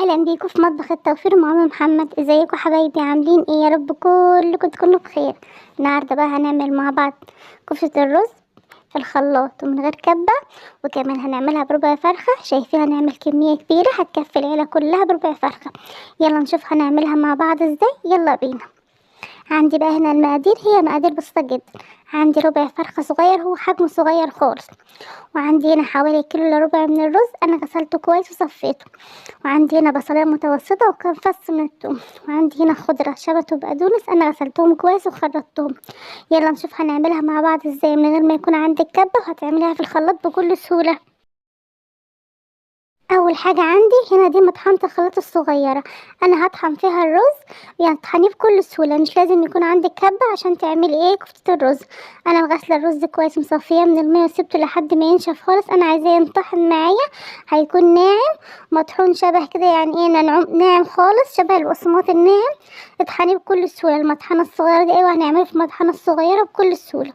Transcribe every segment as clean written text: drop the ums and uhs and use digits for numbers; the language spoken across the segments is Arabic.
اهلا بيكم في مطبخ التوفير مع ام محمد. ازيكم حبايبي؟ عاملين ايه؟ يا رب كلكم تكونوا بخير. النهارده بقى هنعمل مع بعض كفتة الرز في الخلاط ومن غير كبة، وكمان هنعملها بربع فرخة. شايفين هنعمل كمية كبيرة هتكفي العيلة كلها بربع فرخة. يلا نشوف هنعملها مع بعض ازاي. يلا بينا. عندي بقى هنا المقادير، هي مقادير بسيطة جدا. عندي ربع فرخة صغير، هو حجمه صغير خالص. وعندي هنا حوالي كيلو الا ربع من الرز، انا غسلته كويس وصفيته. وعندي هنا بصلايه متوسطه وكام فص من الثوم. وعندي هنا خضره شبت وبقدونس، انا غسلتهم كويس وخرطتهم. يلا نشوف هنعملها مع بعض ازاي من غير ما يكون عندك كبه، وهتعمليها في الخلاط بكل سهوله. اول حاجه عندي هنا دي مطحنه الخلاط الصغيره، انا هطحن فيها الرز. يعني تطحنيه بكل سهوله، مش لازم يكون عندك كبه عشان تعملي كفته الرز. انا غسله الرز كويس مصفيه من الميه وسبته لحد ما ينشف خالص. انا عايزاه ينطحن معايا، هيكون ناعم مطحون شبه كده، يعني ناعم خالص شبه البقسماط الناعم. اطحنيه بكل سهوله. المطحنه الصغيره دي هنعمله في المطحنه الصغيره بكل سهوله.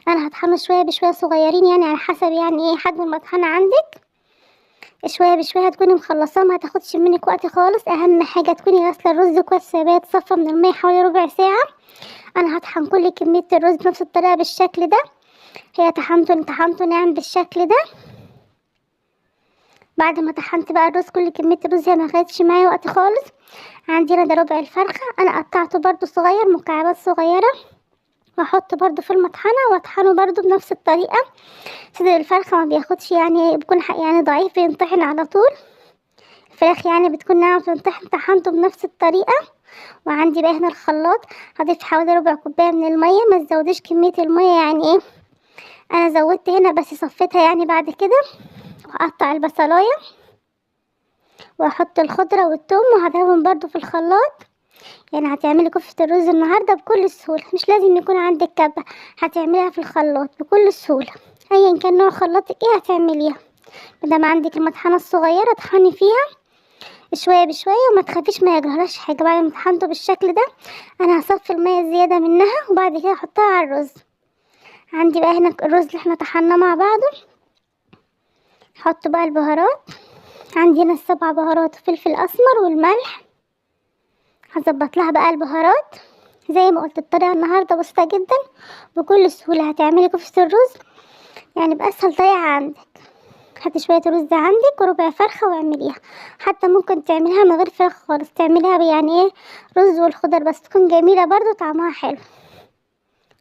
انا هطحنه شويه بشويه صغيرين، يعني على حسب يعني حجم المطحنه عندك. شويه بشويه هتكوني مخلصاه، ما هتاخدش منك وقت خالص. اهم حاجه تكوني غاسله الرز كويس، سايباه يتصفى من الميه حوالي ربع ساعه. انا هطحن كل كميه الرز بنفس الطريقه بالشكل ده. هي طحنته ناعم بالشكل ده. بعد ما طحنت بقى الرز كل كميه الرز، هي ما خدتش معايا وقت خالص. عندي هنا ده ربع الفرخه، انا قطعته برضو صغير مكعبات صغيره، واحطه برضو في المطحنه واطحنه برضو بنفس الطريقه. صدر الفرخه ما بياخدش، يعني بيكون يعني ضعيف، بينطحن على طول. الفراخ يعني بتكون ناعمة، طحنته بنفس الطريقة. وعندي بقى هنا الخلاط، هضيف حوالي ربع كوباية من المية. ما تزوديش كمية المية، يعني انا زودت هنا بس صفيتها يعني بعد كده. وهقطع البصلاية واحط الخضرة والثوم وهضربهم برضو في الخلاط. يعني هتعملي كفتة الرز النهاردة بكل سهولة، مش لازم يكون عندك كبة، هتعمليها في الخلاط بكل سهولة. ايا كان نوع خلاطك هتعمليها. مادام عندك المطحنة الصغيرة اطحني فيها شويه بشويه، وما تخافيش ما يجرالهاش حاجه. بعد ما طحنته بالشكل ده، انا هصفي الميه الزياده منها وبعد كده احطها على الرز. عندي بقى هنا الرز اللي احنا طحناه مع بعضه. احط بقى البهارات. عندي هنا 7 بهارات، فلفل اسمر والملح. هظبط لها بقى البهارات زي ما قلت. الطريقه النهارده بسيطه جدا، بكل سهوله هتعملي كفتة الرز يعني باسهل طريقه عندك. هاتي شويه رز عندك وربع فرخه واعمليها. حتى ممكن تعمليها من غير فراخ خالص، تعمليها يعني رز والخضر بس، تكون جميله برضو طعمها حلو.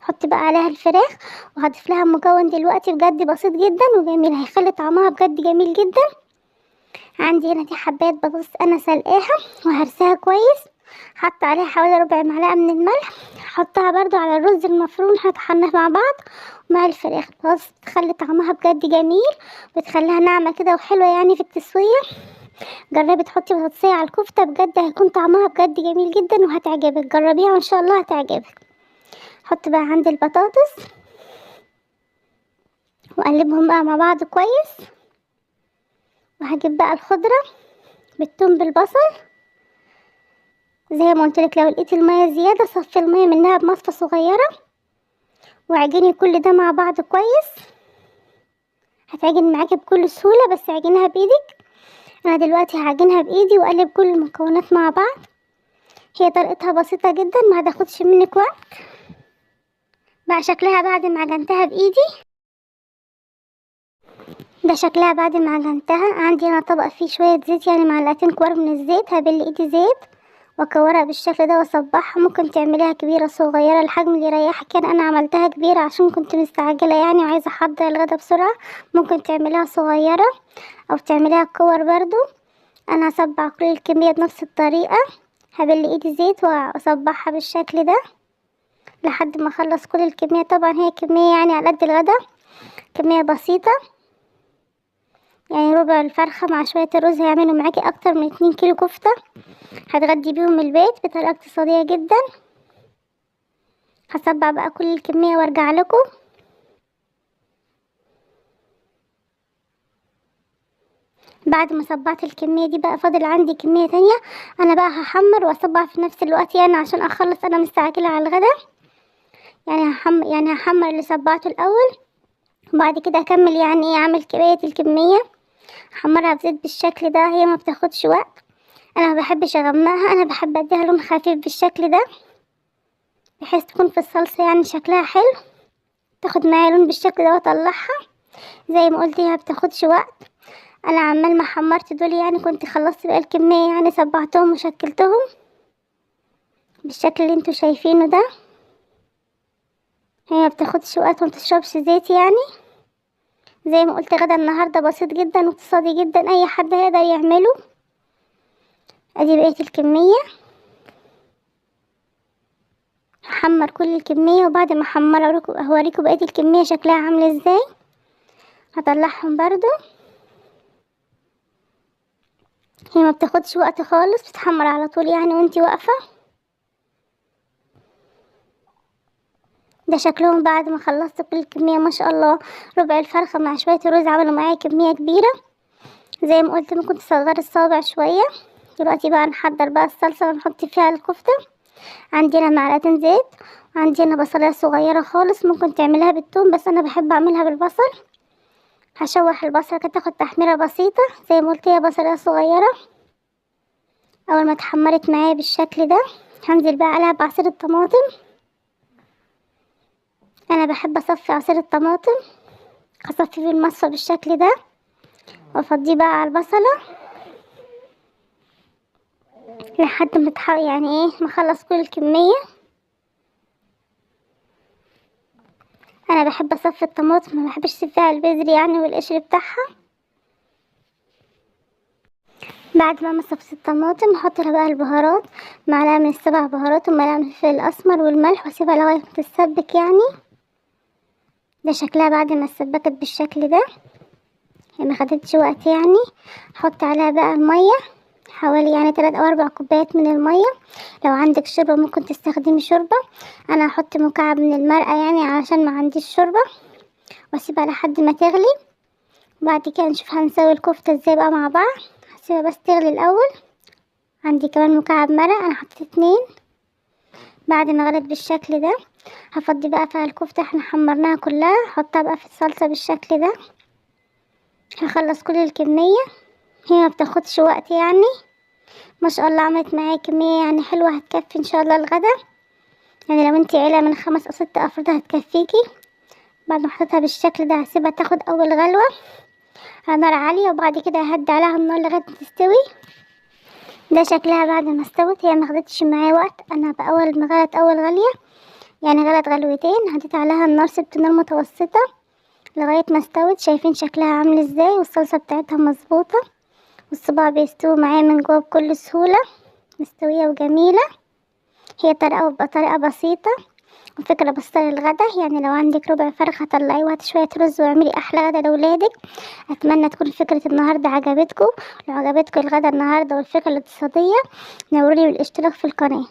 حطي بقى عليها الفراخ، وهضيف لها مكون دلوقتي بجد بسيط جدا وجميل، هيخلي طعمها بجد جميل جدا. عندي هنا دي حبايه بطاطس انا سلقاها وهرساها كويس. حط عليها حوالي ربع معلقه من الملح. هحطها برضو على الرز المفروم احنا طحناه مع بعض مع الفراخ. بس بتخلي طعمها بجد جميل، بتخليها ناعمه كده وحلوه يعني في التسويه. جربي تحطي بطاطسية على الكفته، بجد هيكون طعمها بجد جميل جدا وهتعجبك. جربيها وان شاء الله هتعجبك. حط بقى عندي البطاطس واقلبهم بقى مع بعض كويس. وهجيب بقى الخضره بالثوم بالبصل. زي ما قلتلك، لو لقيتي الميه زياده صفي الميه منها بمصفى صغيره. وعجني كل ده مع بعض كويس، هتعجن معاكي بكل سهوله، بس عجنها بايدك. انا دلوقتي هعجنها بايدي واقلب كل المكونات مع بعض. هي طريقتها بسيطه جدا، ما هتاخدش منك وقت. بقى شكلها بعد ما عجنتها بايدي. ده شكلها بعد ما عجنتها. عندي هنا طبق فيه شويه زيت، يعني معلقتين كبار من الزيت. هبل ايدي زيت واكورها بالشكل ده واصبعها. ممكن تعمليها كبيره صغيره الحجم اللي يريحك، يعني انا عملتها كبيره عشان كنت مستعجله يعني وعايزه احضر الغدا بسرعه. ممكن تعمليها صغيره او تعمليها كور برضو. انا هصبع كل الكميه بنفس الطريقه. هبل ايدي زيت واصبعها بالشكل ده لحد ما اخلص كل الكميه. طبعا هي كميه يعني على قد الغدا، كميه بسيطه. يعني ربع الفرخه مع شويه الرز هيعملوا معاكي اكتر من 2 كيلو كفته، هتغدي بيهم البيت بطريقه اقتصاديه جدا. هصبع بقى كل الكميه وارجع لكم. بعد ما صبعت الكميه دي بقى فاضل عندي كميه تانية. انا بقى هحمر واصبع في نفس الوقت، يعني عشان اخلص، انا مستعجله على الغدا. يعني هحمر اللي صبعته الاول، وبعد كده اكمل يعني اعمل بقية الكميه. احمرها في زيت بالشكل ده، هي ما بتاخدش وقت. انا ما بحبش اغمقها، انا بحب اديها لون خفيف بالشكل ده بحيث تكون في الصلصة يعني شكلها حلو، تاخد معايا لون بالشكل ده واطلعها. زي ما قلت هي بتاخدش وقت. انا عمال ما حمرت دول يعني كنت خلصت بقى الكمية، يعني صبعتهم وشكلتهم بالشكل اللي انتوا شايفينه ده. هي بتاخدش وقت ومتشربش زيت يعني. زي ما قلت غدا النهاردة بسيط جدا واقتصادي جدا، اي حد هيقدر يعمله. ادي بقية الكمية، هحمر كل الكمية وبعد ما احمر هوريكم بقية الكمية شكلها عامل ازاي. هطلعهم برضو. هي ما بتاخدش وقت خالص، بتتحمر على طول يعني وانتي واقفة. ده شكلهم بعد ما خلصت كل الكمية، ما شاء الله. ربع الفرخة مع شوية رز عملوا معايا كمية كبيرة. زي ما قلت ممكن تصغري الصابع شوية. دلوقتي بقى نحضر بقى الصلصة ونحط فيها الكفتة. عندنا معلقتين زيت، وعندنا بصلاية صغيرة خالص، ممكن تعملها بالثوم بس انا بحب اعملها بالبصل. هشوح البصلة كده تاخد تحميرة بسيطة. زي ما قلت هي بصلاية صغيرة. اول ما اتحمرت معايا بالشكل ده هنزل بقى عليها بعصير الطماطم. انا بحب اصفي عصير الطماطم، اصفي في المصفى بالشكل ده وافضيه بقى على البصلة لحد ما يعني ايه مخلص كل الكمية. انا بحب اصفي الطماطم، ما بحبش فيها البذر يعني والقشر بتاعها. بعد ما صفيت الطماطم هحط لها بقى البهارات، معلقة من السبع بهارات ومعلقة من الفلفل الاسمر والملح، واسيبها لغاية ما تتسبك يعني. ده شكلها بعد ما اتسبكت بالشكل ده، هي ما خدتش وقت يعني. هحط عليها بقى المية، حوالي يعني 3 أو 4 كوبايات من المية. لو عندك شوربة ممكن تستخدمي شوربة. انا هحط مكعب من المرقة يعني علشان ما عنديش شوربة، واسيبها لحد ما تغلي. بعد كده نشوف هنسوي الكفتة ازاي بقى مع بعض. هسيبها بس تغلي الاول. عندي كمان مكعب مرق، انا حطيت 2. بعد ما غلت بالشكل ده هفضي بقى فيها الكفتة، احنا حمرناها كلها، هحطها بقى في الصلصة بالشكل ده. هخلص كل الكمية، هي ما بتاخدش وقت يعني. ما شاء الله عملت معايا كمية يعني حلوة، هتكفي ان شاء الله الغدا. يعني لو انتي عيلة من 5 أو 6 افراد هتكفيكي. بعد ما حطيتها بالشكل ده هسيبها تاخد اول غلوة على نار عالية، وبعد كده ههدي عليها النار لغاية ما تستوي. ده شكلها بعد ما استوت، هي ما خدتش معايا وقت. انا باول ما غلت اول غلية يعني غلت غلوتين، هديت عليها النار، سبت نار متوسطة لغاية ما استوت. شايفين شكلها عامل ازاي، والصلصة بتاعتها مظبوطة، والصباع بيستوي معايا من جوه بكل سهولة، مستوية وجميلة. هي طريقة بسيطة وفكرة بسيطة للغدا. يعني لو عندك ربع فرخة طلعيه وهاتي شوية رز واعملي احلى غدا لولادك. اتمنى تكون فكرة النهاردة عجبتكم. لو عجبتكم الغدا النهاردة والفكرة الاقتصادية نوروني بالاشتراك في القناة.